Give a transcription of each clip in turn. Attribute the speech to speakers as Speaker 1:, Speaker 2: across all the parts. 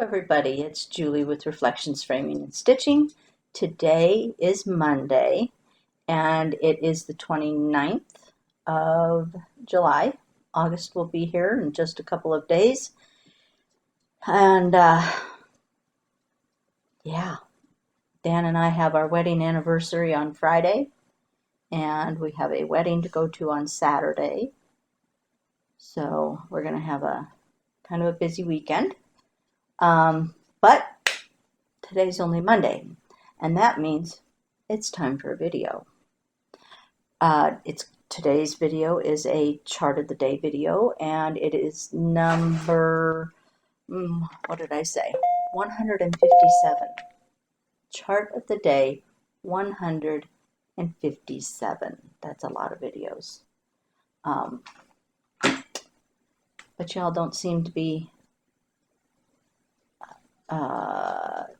Speaker 1: everybody, it's Julie with Reflections Framing and Stitching. Today is Monday and it is the 29th of July. August will be here in just a couple of days. And yeah, Dan and I have our wedding anniversary on Friday and we have a wedding to go to on Saturday. So we're going to have a kind of a busy weekend. But today's only Monday, and that means it's time for a video. Today's video is a chart of the day video, and it is number, what did I say? 157. Chart of the day, 157. That's a lot of videos. But y'all don't seem to be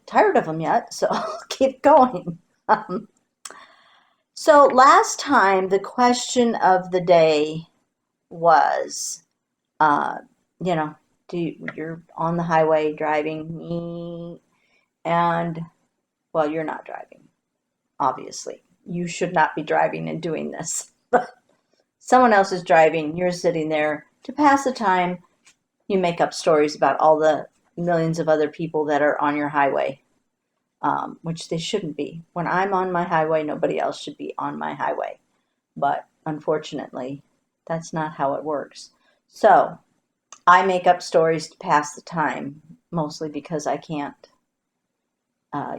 Speaker 1: tired of them yet, so I'll keep going. So last time the question of the day was, you're on the highway driving, and well, you're not driving, obviously. You should not be driving and doing this, but someone else is driving, you're sitting there to pass the time. You make up stories about all the millions of other people that are on your highway, which they shouldn't be. When I'm on my highway, nobody else should be on my highway. But unfortunately, that's not how it works. So I make up stories to pass the time, mostly because I can't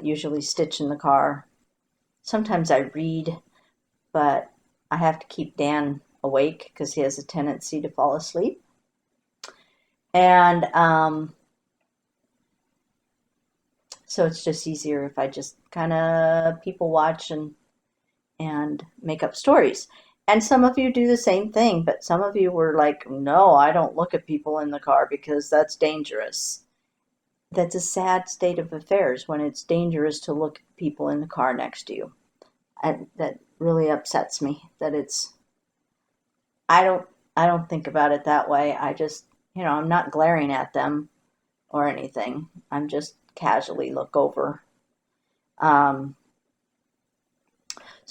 Speaker 1: usually stitch in the car. Sometimes I read, but I have to keep Dan awake because he has a tendency to fall asleep. And so it's just easier if I just kind of people watch and make up stories. And some of you do the same thing, but some of you were like, no, I don't look at people in the car because that's dangerous. That's a sad state of affairs when it's dangerous to look at people in the car next to you. And that really upsets me that I don't think about it that way. I just, I'm not glaring at them or anything. I'm just casually look over. So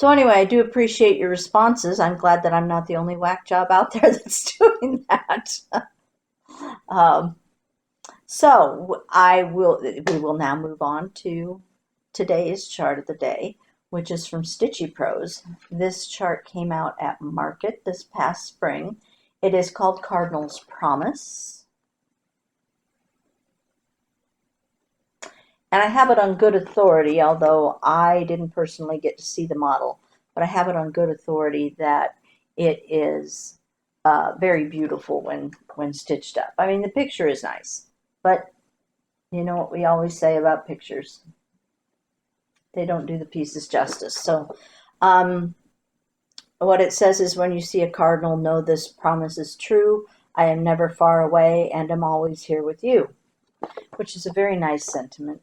Speaker 1: anyway, I do appreciate your responses. I'm glad that I'm not the only whack job out there that's doing that. So we will now move on to today's chart of the day, which is from Stitchy Pros. This chart came out at Market this past spring. It is called Cardinal's Promise. And I have it on good authority, although I didn't personally get to see the model, but I have it on good authority that it is very beautiful when stitched up. I mean, the picture is nice, but you know what we always say about pictures. They don't do the pieces justice. So what it says is, when you see a cardinal, know this promise is true. I am never far away and am always here with you, which is a very nice sentiment.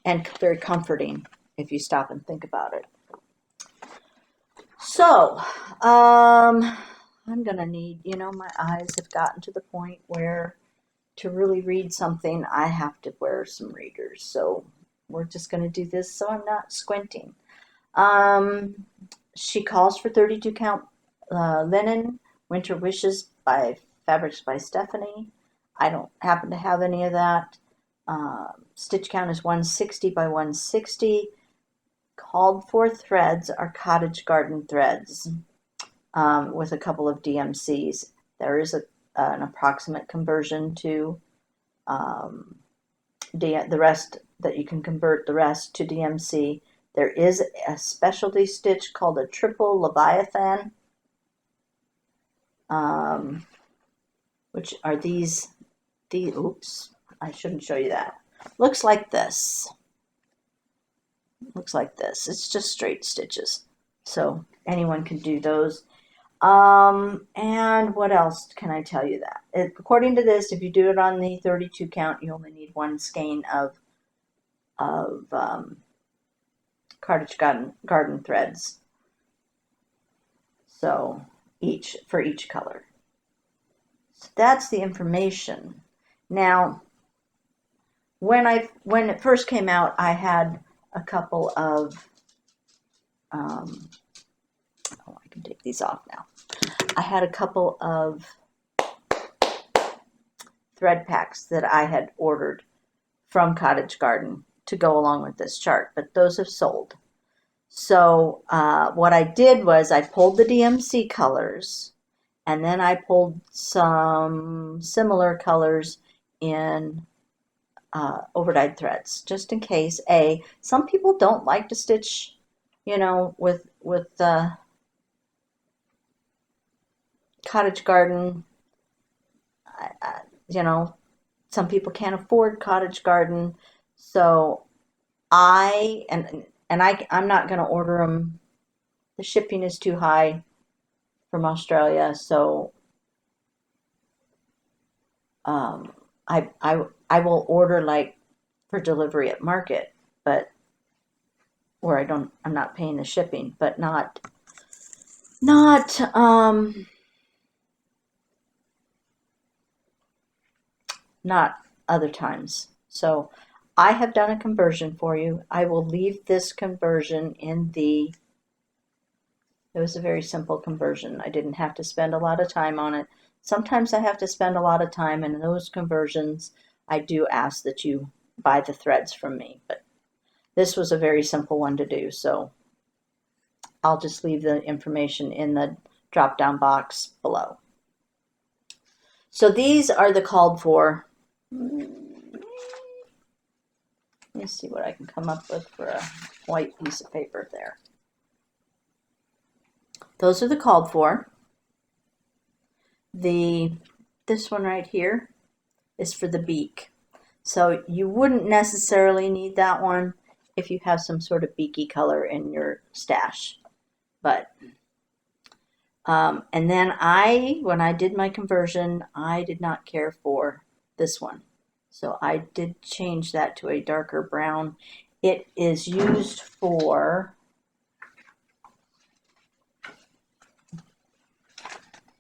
Speaker 1: And very comforting if you stop and think about it. So, I'm going to need, my eyes have gotten to the point where to really read something, I have to wear some readers. So we're just going to do this so I'm not squinting. She calls for 32 count linen, Winter Wishes by Fabrics by Stephanie. I don't happen to have any of that. Stitch count is 160 by 160. Called for threads are cottage garden threads with a couple of DMCs. There is an approximate conversion to the rest, that you can convert the rest to DMC. There is a specialty stitch called a triple Leviathan, which are these, oops, I shouldn't show you that. Looks like this. Looks like this. It's just straight stitches. So anyone can do those. And what else can I tell you that? According to this, if you do it on the 32 count, you only need one skein of cottage garden threads. So for each color. So that's the information. Now, when it first came out, I had a couple of oh, I can take these off now. I had a couple of thread packs that I had ordered from Cottage Garden to go along with this chart, but those have sold. So what I did was I pulled the DMC colors, and then I pulled some similar colors in overdyed threads, just in case. Some people don't like to stitch, with Cottage Garden. Some people can't afford Cottage Garden, so I'm not going to order them. The shipping is too high from Australia, so I will order like for delivery at market, but where I'm not paying the shipping, but not other times. So I have done a conversion for you. I will leave this conversion it was a very simple conversion. I didn't have to spend a lot of time on it. Sometimes I have to spend a lot of time, and in those conversions, I do ask that you buy the threads from me. But this was a very simple one to do, so I'll just leave the information in the drop-down box below. So these are the called for. Let me see what I can come up with for a white piece of paper there. Those are the called for. This one right here is for the beak. So you wouldn't necessarily need that one if you have some sort of beaky color in your stash. But and then when I did my conversion, I did not care for this one. So I did change that to a darker brown. It is used for,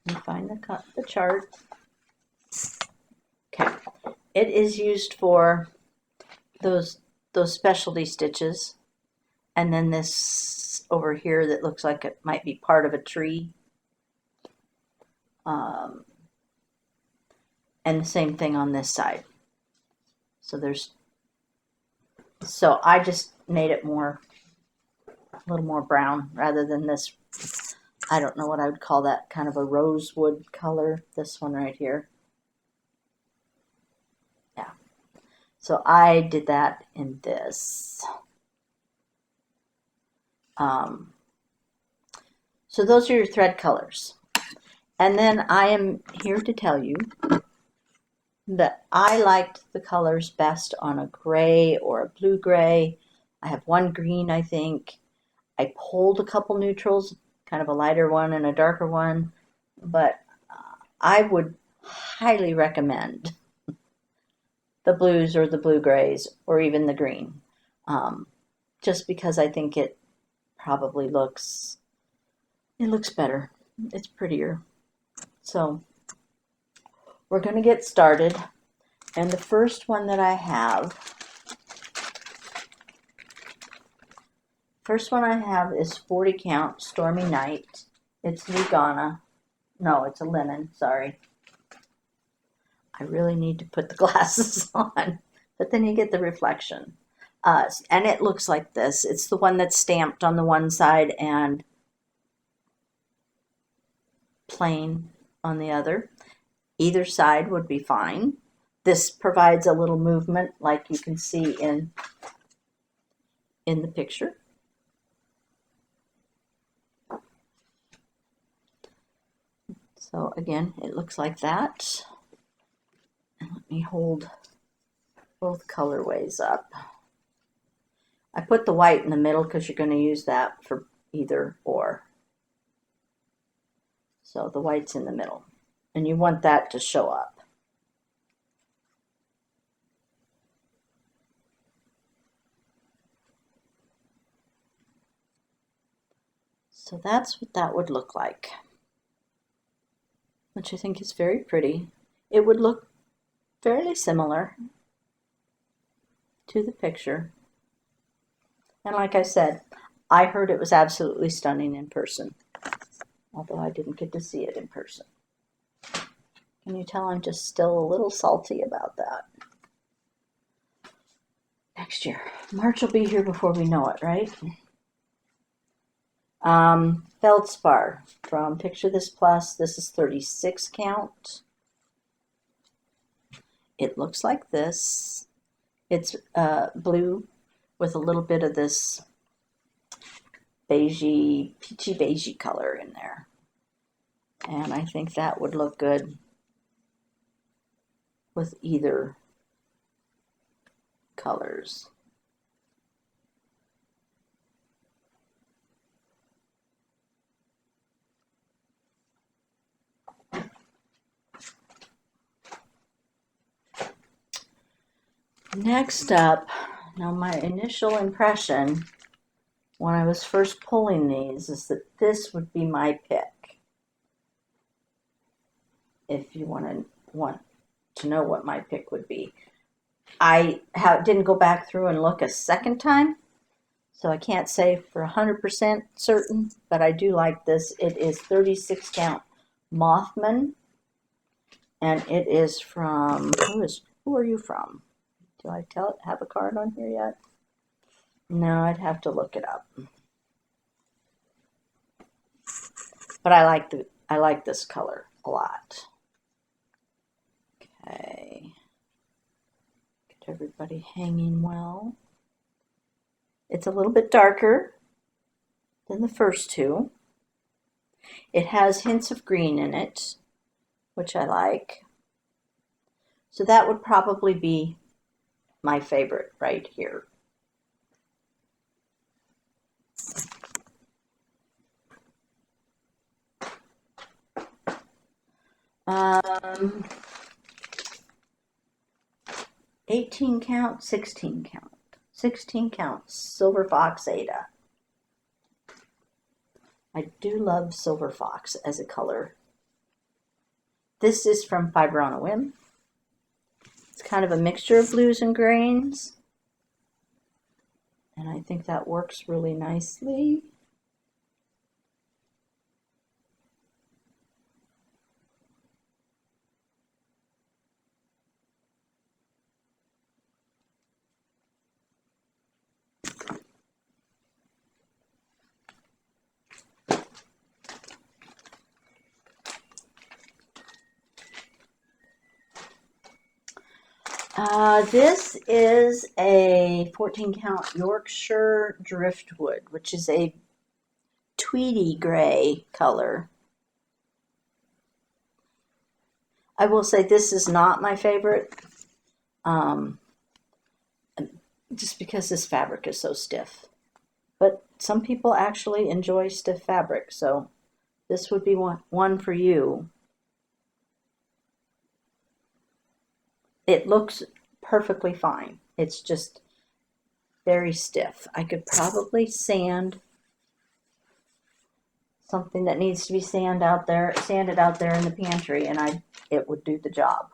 Speaker 1: let me find the chart. Okay. It is used for those specialty stitches. And then this over here that looks like it might be part of a tree. And the same thing on this side. So I just made it a little more brown rather than this, I don't know what I would call that, kind of a rosewood color, this one right here. Yeah. So I did that in this. So those are your thread colors. And then I am here to tell you that I liked the colors best on a gray or a blue gray. I have one green, I think. I pulled a couple neutrals, kind of a lighter one and a darker one, but I would highly recommend the blues or the blue grays or even the green, just because I think it probably looks better. It's prettier. So we're going to get started, and the first one that I have, is 40 count Stormy Night. It's Lugana. No, it's a linen, sorry. I really need to put the glasses on, but then you get the reflection. And it looks like this. It's the one that's stamped on the one side and plain on the other. Either side would be fine. This provides a little movement like you can see in the picture. So again, it looks like that. And let me hold both colorways up. I put the white in the middle because you're going to use that for either or. So the white's in the middle, and you want that to show up. So that's what that would look like, which I think is very pretty. It would look fairly similar to the picture. And like I said, I heard it was absolutely stunning in person, although I didn't get to see it in person. Can you tell I'm just still a little salty about that? Next year. March will be here before we know it, right? Feldspar from Picture This Plus. This is 36 count. It looks like this. It's blue with a little bit of this beigey, peachy beigey color in there. And I think that would look good with either colors. Next up, now my initial impression when I was first pulling these is that this would be my pick. If you want to know what my pick would be. I didn't go back through and look a second time, so I can't say for 100% certain, but I do like this. It is 36 count Mothman, and it is from, who are you from? Do I have a card on here yet? No, I'd have to look it up. But I like this color a lot. Okay. Get everybody hanging well. It's a little bit darker than the first two. It has hints of green in it, which I like. So that would probably be my favorite right here. Um, 18 count, 16 count. 16 count Silver Fox Ada. I do love Silver Fox as a color. This is from Fiber on a Whim. It's kind of a mixture of blues and greens. And I think that works really nicely. This is a 14 count Yorkshire Driftwood, which is a tweedy gray color. I will say this is not my favorite, just because this fabric is so stiff. But some people actually enjoy stiff fabric, so this would be one for you. It looks perfectly fine. It's just very stiff. I could probably sand something that needs to be sanded out there in the pantry, and it would do the job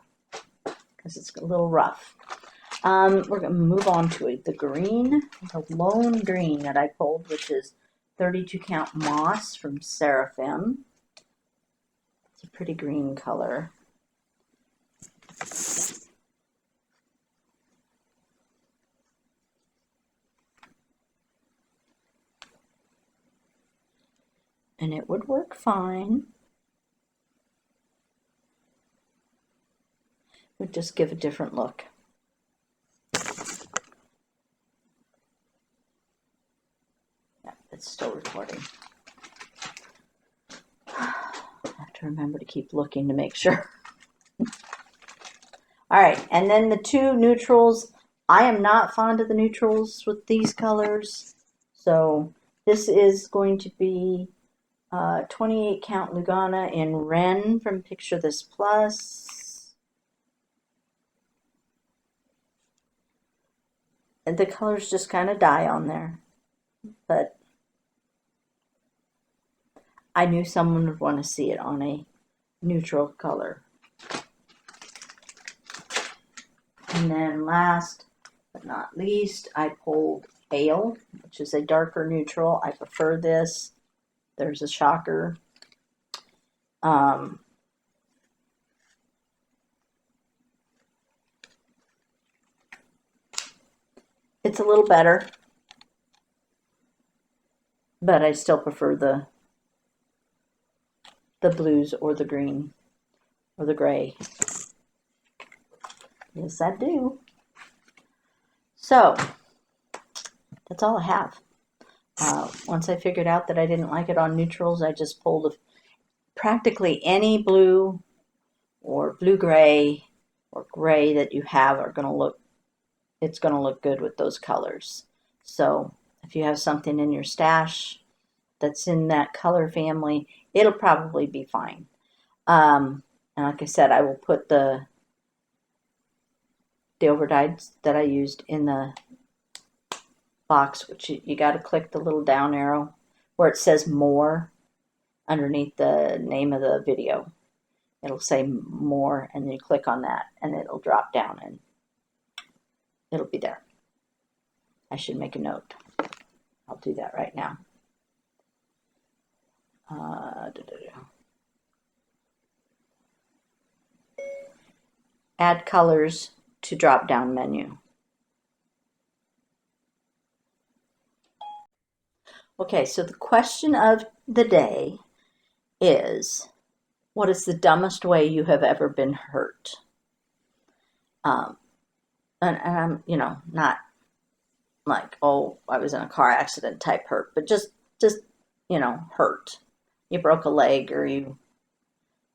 Speaker 1: because it's a little rough. We're going to move on to the green, the lone green that I pulled, which is 32 count Moss from Seraphim. It's a pretty green color. And it would work fine. Would just give a different look. Yeah, it's still recording. I have to remember to keep looking to make sure. All right, and then the two neutrals. I am not fond of the neutrals with these colors, so this is going to be 28 count Lugana in Ren from Picture This Plus. And the colors just kind of die on there, but I knew someone would want to see it on a neutral color. And then last but not least, I pulled Ale, which is a darker neutral. I prefer this. There's a shocker. It's a little better, but I still prefer the blues or the green or the gray. Yes, I do. So that's all I have. Once I figured out that I didn't like it on neutrals, I just pulled practically any blue or blue-gray or gray that you have are going to look, it's going to look good with those colors. So if you have something in your stash that's in that color family, it'll probably be fine. And like I said, I will put the overdyes that I used in the box, which you got to click the little down arrow where it says more underneath the name of the video. It'll say more, and then you click on that and it'll drop down and it'll be there. I should make a note. I'll do that right now. Add colors to drop down menu. Okay, so the question of the day is, what is the dumbest way you have ever been hurt? And I'm, not like, oh, I was in a car accident type hurt, but just hurt. You broke a leg or you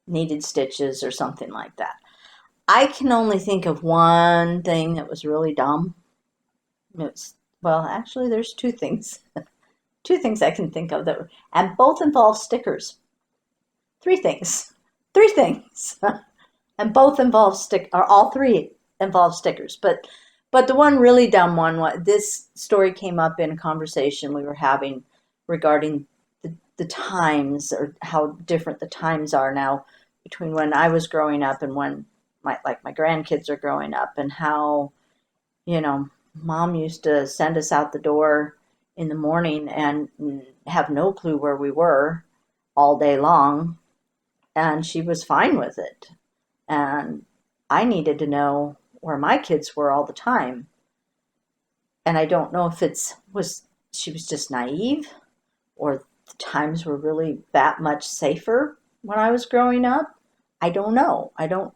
Speaker 1: needed stitches or something like that. I can only think of one thing that was really dumb. Well, actually, there's two things. Two things I can think of and both involve stickers. Three things. And both involve all three involve stickers. But the one really dumb one, this story came up in a conversation we were having regarding the times, or how different the times are now between when I was growing up and when my grandkids are growing up, and how, Mom used to send us out the door in the morning and have no clue where we were all day long, and she was fine with it. And I needed to know where my kids were all the time. And I don't know if she was just naive, or the times were really that much safer when I was growing up. I don't know. I don't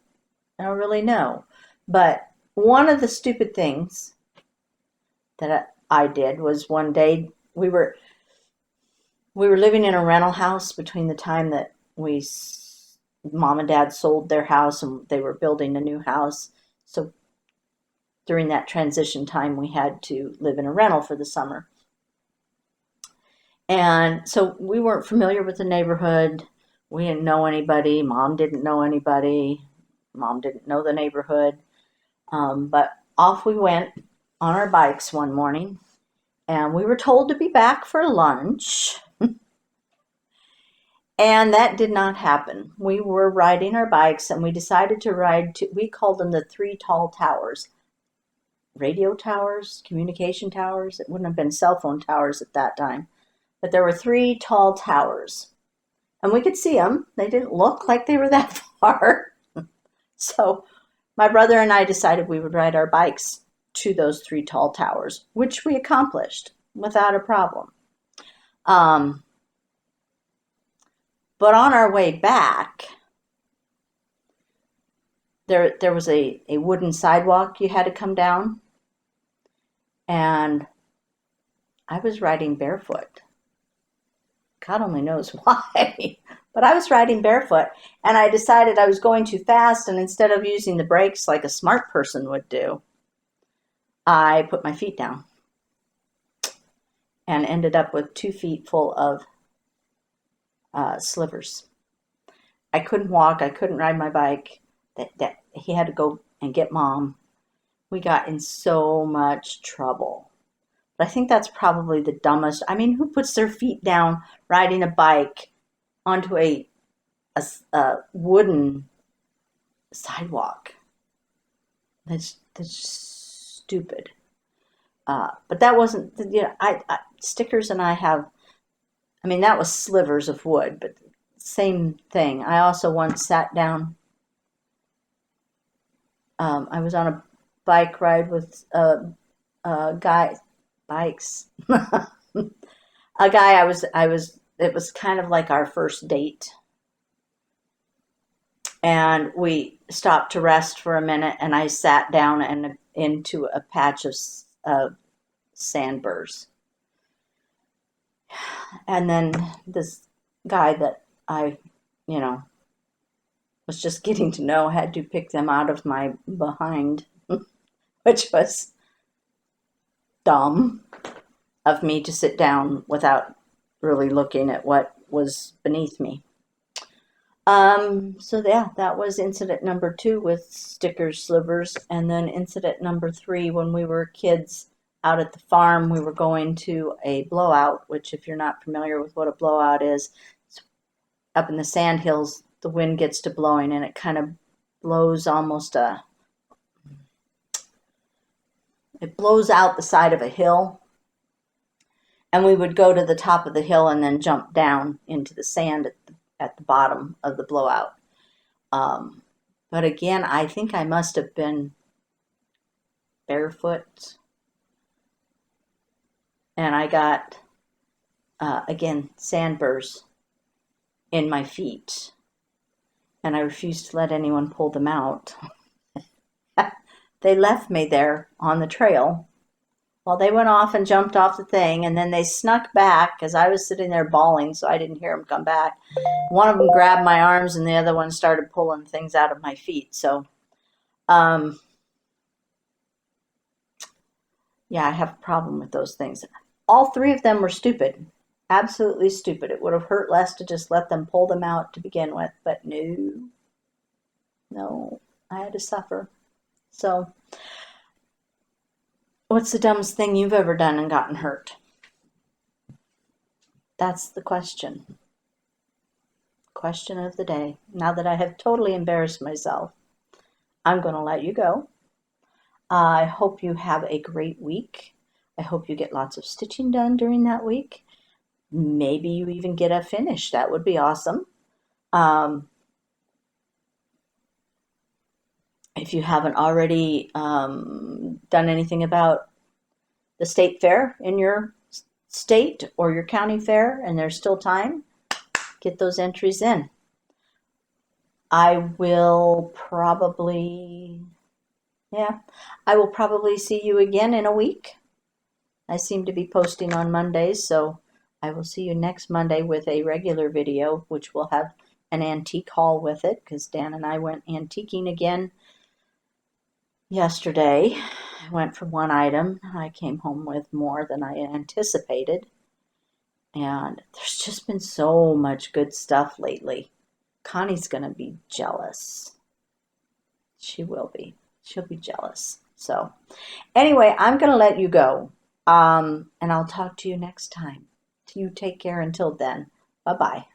Speaker 1: really know. But one of the stupid things that I did was, one day we were living in a rental house between the time that Mom and Dad sold their house and they were building a new house. So during that transition time, we had to live in a rental for the summer. And so we weren't familiar with the neighborhood. We didn't know anybody. Mom didn't know anybody. Mom didn't know the neighborhood. But off we went on our bikes one morning, and we were told to be back for lunch. And that did not happen. We were riding our bikes, and we decided to ride we called them the 3 tall towers. Radio towers, communication towers. It wouldn't have been cell phone towers at that time. But there were 3 tall towers. And we could see them. They didn't look like they were that far. So my brother and I decided we would ride our bikes to those 3 tall towers, which we accomplished without a problem. But on our way back, there was a wooden sidewalk you had to come down, and I was riding barefoot. God only knows why, but I was riding barefoot, and I decided I was going too fast, and instead of using the brakes like a smart person would do, I put my feet down and ended up with 2 feet full of slivers. I couldn't walk. I couldn't ride my bike. That he had to go and get Mom. We got in so much trouble. But I think that's probably the dumbest. I mean, who puts their feet down riding a bike onto a wooden sidewalk. That's stupid. But that wasn't, you know, stickers and I have, I mean, that was slivers of wood, but same thing. I also once sat down, I was on a bike ride with a guy, bikes, a guy it was kind of like our first date. And we stopped to rest for a minute, and I sat down and into a patch of sandburrs. And then this guy that I, you know, was just getting to know had to pick them out of my behind, which was dumb of me to sit down without really looking at what was beneath me. So yeah, that was incident number 2 with stickers, slivers. And then incident number 3, when we were kids out at the farm, we were going to a blowout, which if you're not familiar with what a blowout is, it's up in the sand hills, the wind gets to blowing and it kind of blows it blows out the side of a hill. And we would go to the top of the hill and then jump down into the sand at the bottom of the blowout. But again, I think I must have been barefoot. And I got, again, sandburrs in my feet. And I refused to let anyone pull them out. They left me there on the trail. Well, they went off and jumped off the thing, and then they snuck back because I was sitting there bawling, so I didn't hear them come back. One of them grabbed my arms, and the other one started pulling things out of my feet. So, yeah, I have a problem with those things. All 3 of them were stupid, absolutely stupid. It would have hurt less to just let them pull them out to begin with, but no, I had to suffer. So, what's the dumbest thing you've ever done and gotten hurt? That's the question. Question of the day. Now that I have totally embarrassed myself, I'm going to let you go. I hope you have a great week. I hope you get lots of stitching done during that week. Maybe you even get a finish. That would be awesome. If you haven't already done anything about the state fair in your state or your county fair, and there's still time, get those entries in. I will probably see you again in a week. I seem to be posting on Mondays, so I will see you next Monday with a regular video, which will have an antique haul with it, because Dan and I went antiquing again yesterday. I went for one item. I came home with more than I anticipated. And there's just been so much good stuff lately. Connie's going to be jealous. She will be. She'll be jealous. So anyway, I'm going to let you go. And I'll talk to you next time. You take care until then. Bye-bye.